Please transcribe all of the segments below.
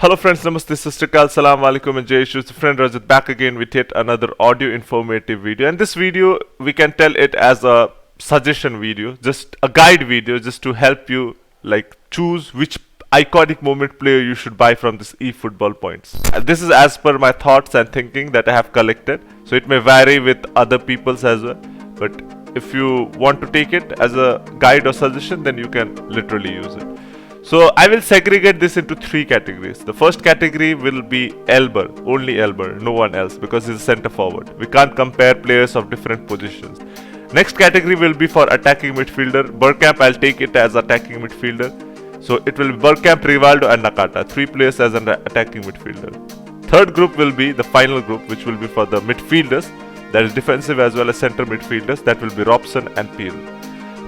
Hello friends, namaste, Sistakal, salam alaikum and Jai Shri. It's friend Rajat back again with yet another audio informative video. And this video, we can tell it as a suggestion video, just a guide video, just to help you choose which iconic moment player you should buy from this eFootball points. And this is as per my thoughts and thinking that I have collected. So it may vary with other people's as well. But if you want to take it as a guide or suggestion, then you can literally use it. So I will segregate this into three categories. The first category will be Elber, only Elber, no one else, because he's a center forward. We can't compare players of different positions. Next category will be for attacking midfielder. Burkham, I'll take it as attacking midfielder. So it will be Burkham, Rivaldo and Nakata, three players as an attacking midfielder. Third group will be the final group, which will be for the midfielders, that is defensive as well as center midfielders, that will be Robson and Pilo.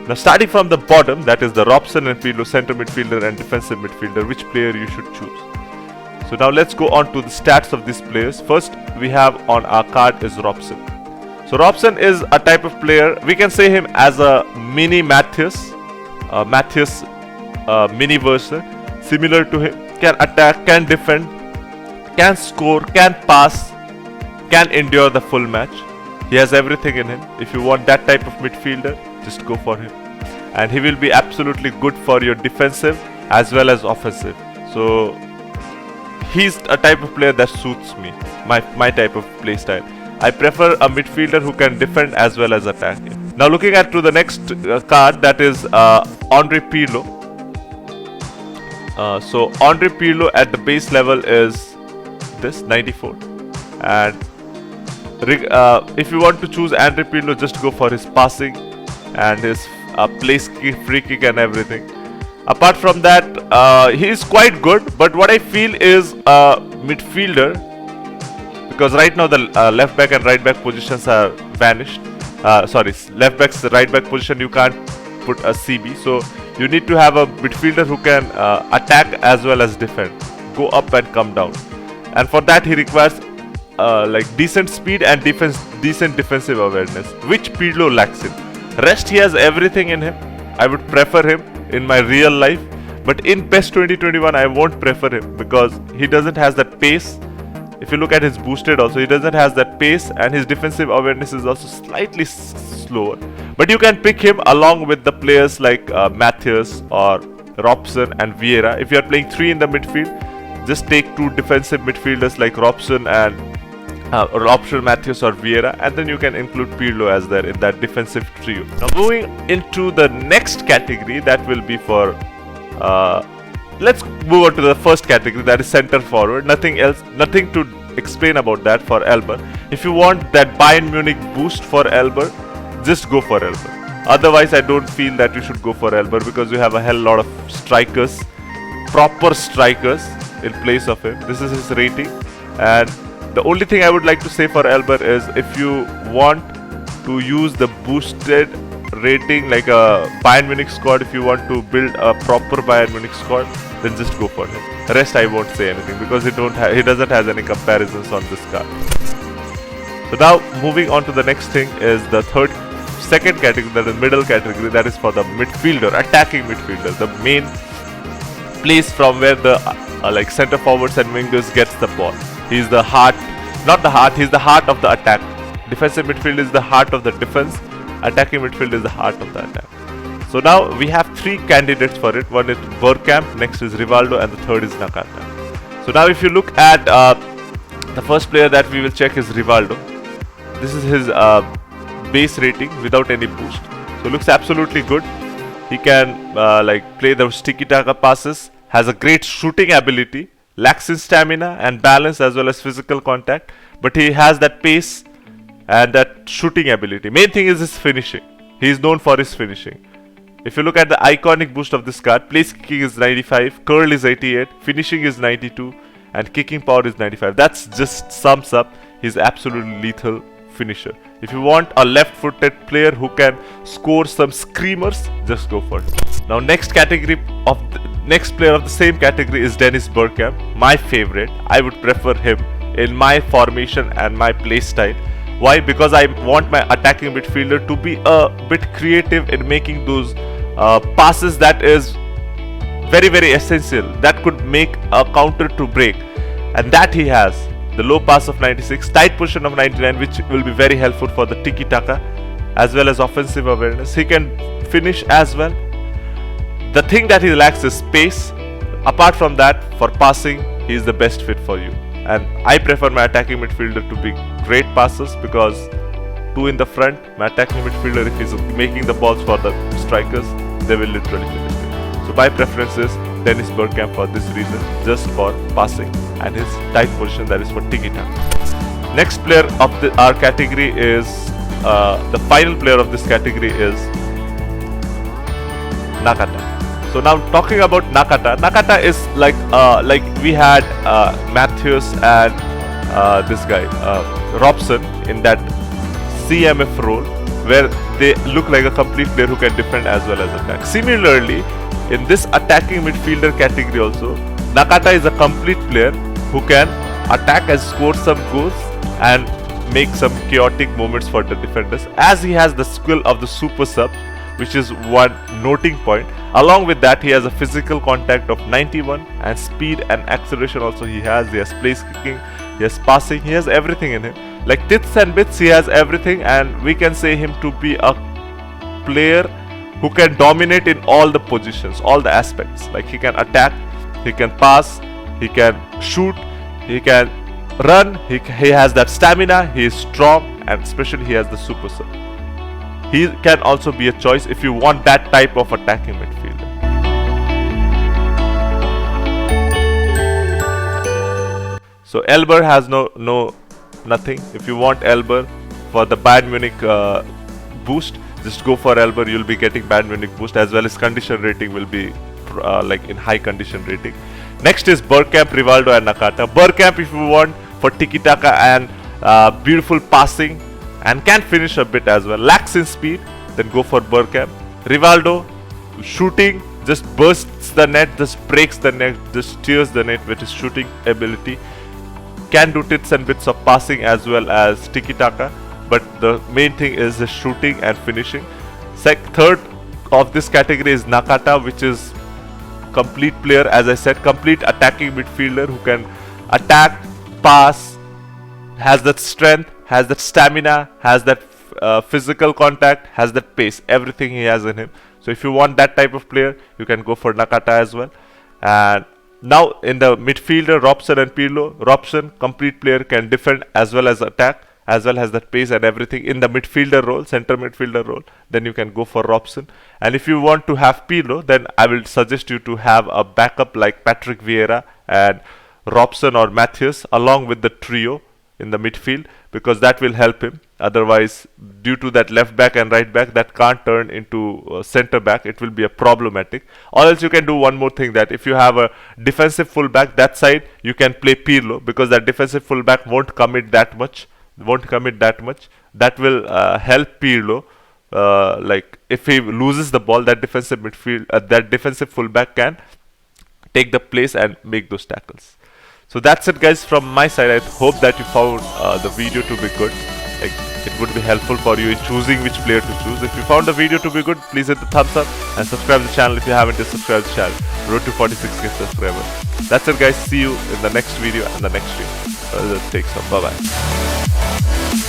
Now starting from the bottom, that is the Robson and Pilo, center midfielder and defensive midfielder, which player you should choose. So now let's go on to the stats of these players. First we have on our card is Robson. So Robson is a type of player, we can say him as a mini Matthias mini version, similar to him, can attack, can defend, can score, can pass, can endure the full match. He has everything in him. If you want that type of midfielder, just go for him. And he will be absolutely good for your defensive as well as offensive. So he's a type of player that suits me, my type of play style. I prefer a midfielder who can defend as well as attack. Now looking at to the next card, that is Andre Pilo. So Andre Pilo at the base level is this 94, and if you want to choose Andre Pilo, just go for his passing and his free kick and everything. Apart from that, he is quite good, but what I feel is a midfielder, because right now the left back and right back positions are vanished. Left back's right back position you can't put a CB, so you need to have a midfielder who can attack as well as defend, go up and come down, and for that he requires decent speed and decent defensive awareness, which Pilo lacks in. Rest, he has everything in him. I would prefer him in my real life, but in PES2021 I won't prefer him because he doesn't has that pace. If you look at his boosted also, he doesn't has that pace, and his defensive awareness is also slightly slower. But you can pick him along with the players like Matthias or Robson and Vieira. If you are playing three in the midfield, just take two defensive midfielders like Robson, Matthias or Vieira, and then you can include Pilo as there in that defensive trio. Now moving into the next category, that will be for let's move on to the first category, that is center forward. Nothing else, nothing to explain about that for Elber. If you want that Bayern Munich boost for Elber, just go for Elber. Otherwise I don't feel that you should go for Elber, because you have a hell lot of strikers, proper strikers in place of him. This is his rating, and the only thing I would like to say for Elber is, if you want to use the boosted rating like a Bayern Munich squad, if you want to build a proper Bayern Munich squad, then just go for him. The rest I won't say anything, because he doesn't have any comparisons on this card. So now moving on to the next thing is the second category, that is middle category, that is for the midfielder, attacking midfielder, the main place from where the center forwards and wingers gets the ball. He's the heart, he's the heart of the attack. Defensive midfield is the heart of the defense, attacking midfield is the heart of the attack. So now we have three candidates for it. One is Burkham, next is Rivaldo, and the third is Nakata. So now if you look at the first player that we will check is Rivaldo. This is his base rating without any boost. So looks absolutely good. He can play the tiki-taka passes, has a great shooting ability, lacks in stamina and balance as well as physical contact, but he has that pace and that shooting ability. Main thing is his finishing. He is known for his finishing. If you look at the iconic boost of this card, place kicking is 95, curl is 88, finishing is 92, and kicking power is 95. That's just sums up his absolutely lethal finisher. If you want a left-footed player who can score some screamers, just go for it. Now next player of the same category is Dennis Burkham, my favorite. I would prefer him in my formation and my play style. Why? Because I want my attacking midfielder to be a bit creative in making those passes that is very, very essential. That could make a counter to break. And that he has. The low pass of 96, tight position of 99, which will be very helpful for the tiki-taka, as well as offensive awareness. He can finish as well. The thing that he lacks is space. Apart from that, for passing, he is the best fit for you. And I prefer my attacking midfielder to be great passers, because two in the front, my attacking midfielder, if he's making the balls for the strikers, they will literally finish it. So my preference is Dennis Burkham for this reason, just for passing and his tight position, that is for tiki-taka. Next player of our category is, the final player of this category is Nakata. So now talking about Nakata, Nakata is like we had Matthews and this guy Robson in that CMF role, where they look like a complete player who can defend as well as attack. Similarly, in this attacking midfielder category also, Nakata is a complete player who can attack and score some goals and make some chaotic moments for the defenders, as he has the skill of the super sub, which is one noting point. Along with that, he has a physical contact of 91 and speed and acceleration also he has. He has place kicking, he has passing, he has everything in him. Like tits and bits, he has everything, and we can say him to be a player who can dominate in all the positions, all the aspects. Like he can attack, he can pass, he can shoot, he can run, he has that stamina, he is strong, and especially he has the super sub. He can also be a choice if you want that type of attacking midfielder. So Elber has nothing. If you want Elber for the Bayern Munich boost, just go for Elber. You'll be getting Bayern Munich boost, as well as condition rating will be like in high condition rating. Next is Burkham, Rivaldo and Nakata. Burkham, if you want for tiki-taka and beautiful passing, and can finish a bit as well. Lacks in speed, then go for Burkham. Rivaldo, shooting, just bursts the net, just breaks the net, just steers the net with his shooting ability. Can do tits and bits of passing as well as tiki-taka, but the main thing is the shooting and finishing. Third of this category is Nakata, which is complete player, as I said, complete attacking midfielder who can attack, pass, has that strength, has that stamina, has that physical contact, has that pace, everything he has in him. So if you want that type of player, you can go for Nakata as well. And now in the midfielder, Robson and Pilo. Robson, complete player, can defend as well as attack, as well as that pace and everything in the midfielder role, center midfielder role. Then you can go for Robson. And if you want to have Pilo, then I will suggest you to have a backup like Patrick Vieira and Robson or Matthews along with the trio in the midfield, because that will help him. Otherwise, due to that left back and right back, that can't turn into center back. It will be a problematic. Or else you can do one more thing, that if you have a defensive fullback, that side you can play Pirlo, because that defensive fullback won't commit that much. That will help Pirlo. Like if he loses the ball, that defensive fullback can take the place and make those tackles. So that's it, guys, from my side. I hope that you found the video to be good. Like, it would be helpful for you in choosing which player to choose. If you found the video to be good, please hit the thumbs up and subscribe to the channel if you haven't yet subscribed to the channel. Road to 46k subscribers. That's it, guys. See you in the next video and the next stream. Take some. Bye bye.